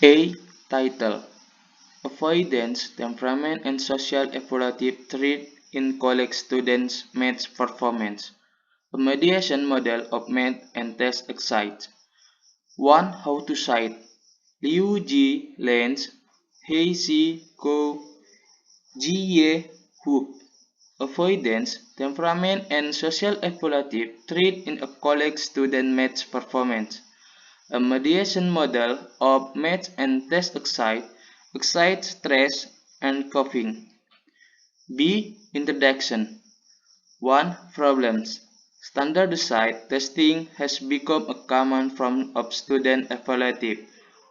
A. Title: Avoidance, Temperament, and Social Evaluative Trait in College Students' Math Performance. A mediation model of math and test exercise. 1. How to cite. Liu Ji Lenz, Hei Si Ko, Ji Ye Hu. Avoidance, Temperament, and Social Evaluative Trait in a College Student Math Performance. A mediation model of math and test excites stress and coping. B. Introduction. 1. Problems. Standardized testing has become a common form of student evaluative,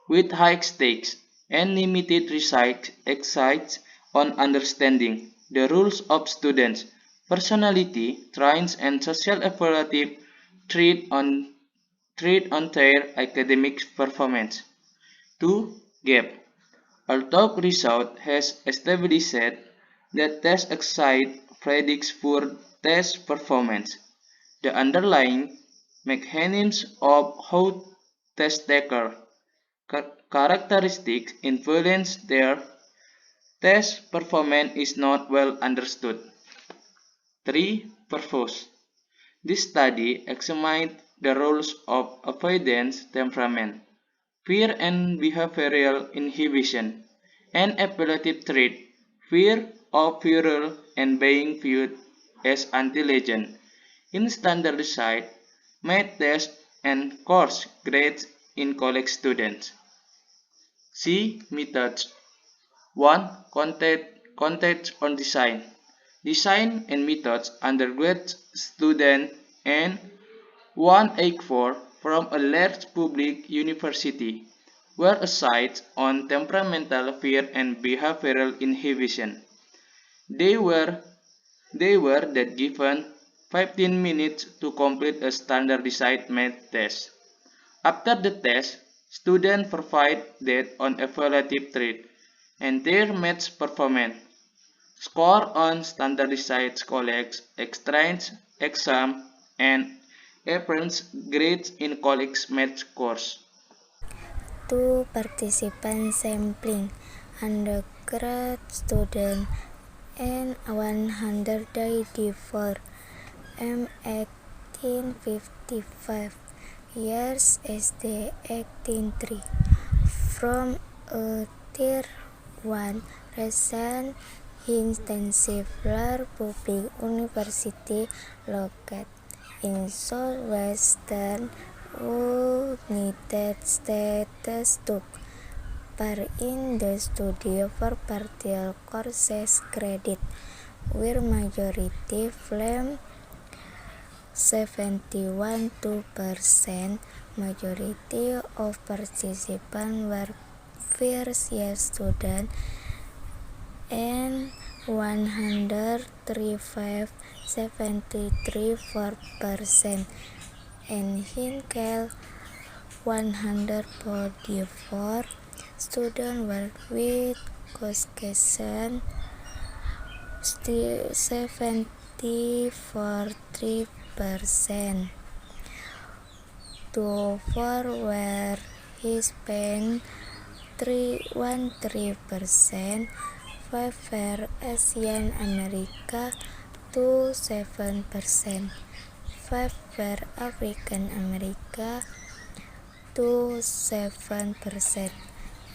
with high stakes and limited research excites on understanding the rules of students' personality, traits, and social evaluative treat on their academic performance. 2. Gap. Although research has established that test exercise predicts poor test performance, the underlying mechanisms of how test taker characteristics influence their test performance is not well understood. 3. Purpose. This study examined the roles of avoidance temperament, fear and behavioral inhibition, and epileptic trait, fear of failure and being viewed as intelligent, in standardized math tests and course grades in college students. C. Methods. 1. Content on design. Design and methods undergraduate student and 184 from a large public university were assigned on temperamental fear and behavioral inhibition. They were they were that given 15 minutes to complete a standardized math test. After the test, students provided on evaluative trait and their math performance. Score on standardized college entrance exam and appearance grades in college math course. 2. Participant sampling. Undergrad student and 184 M 1855 years SD 183 from a tier 1 recent intensive public university located in southwestern United States took part in the study for partial courses credit, where majority flame 71.2%. Majority of participants were first year students and 135 73.4%, and Hinkel 144 students were with Caucasian 74.3%. 2 4 were Hispanic 13%, 5 were Asian America 7%, 5 were African America 7%,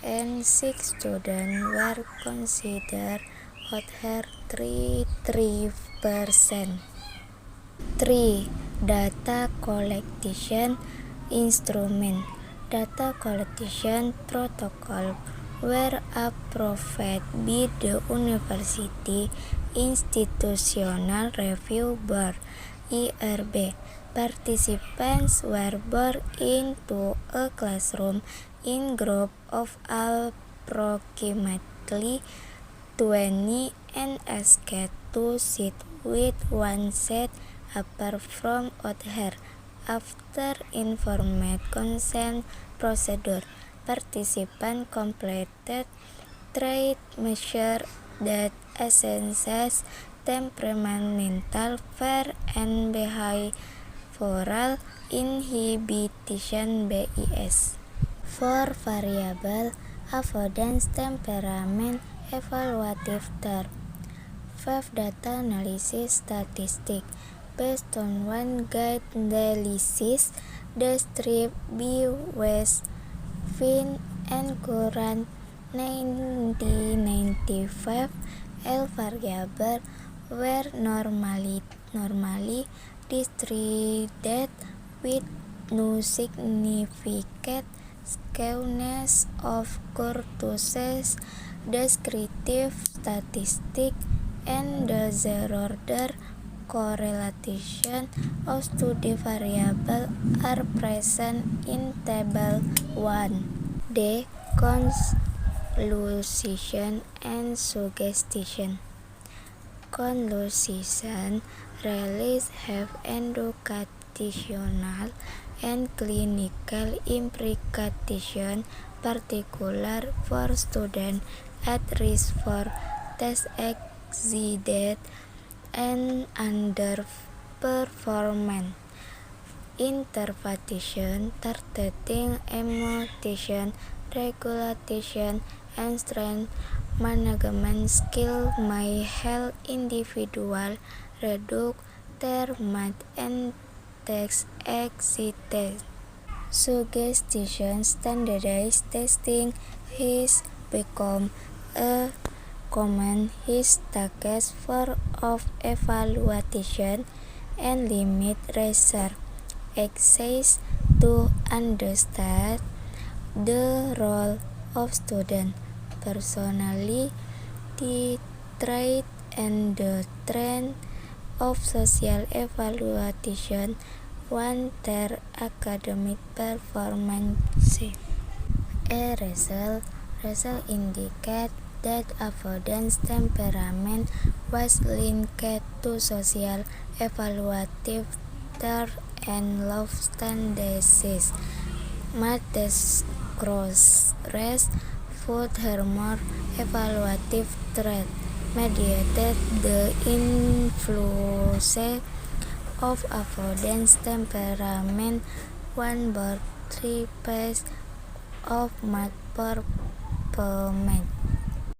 and 6 students were considered other 3%. 3. Data collection instrument. Data collection protocol were approved by the University Institutional Review Board (IRB). Participants were brought into a classroom in groups of approximately 20 and asked to sit with one set apart from other. After informed consent procedure, participants completed trait measures that assesses temperamental, fear, and behavioral inhibition (BIS). 4 variable avoidance temperament evaluative term. 5 data analysis statistic based on one guide analysis describe B West Fin and current 1995 L variable were normally distributed with no significant skewness of kurtosis, descriptive statistic, and the zero-order correlation of study variables are present in Table 1. The conclusion and suggestion. Conclusion: release have educational and clinical implication, particular for students at risk for test exceeded and underperformance. Interpretation: targeting emotion regulation and strength management skill may help individuals reduce their math and text excitation. Suggestion: standardized testing has become a common practice for of evaluation and limit research access to understand the role of students, personality traits, and the trend of social evaluation on their academic performance. A result indicate that avoidance temperament was linked to social evaluative traits and low tendencies. Math cross-race furthermore evaluative trait mediated the influence of avoidance temperament on both three phases of math performance.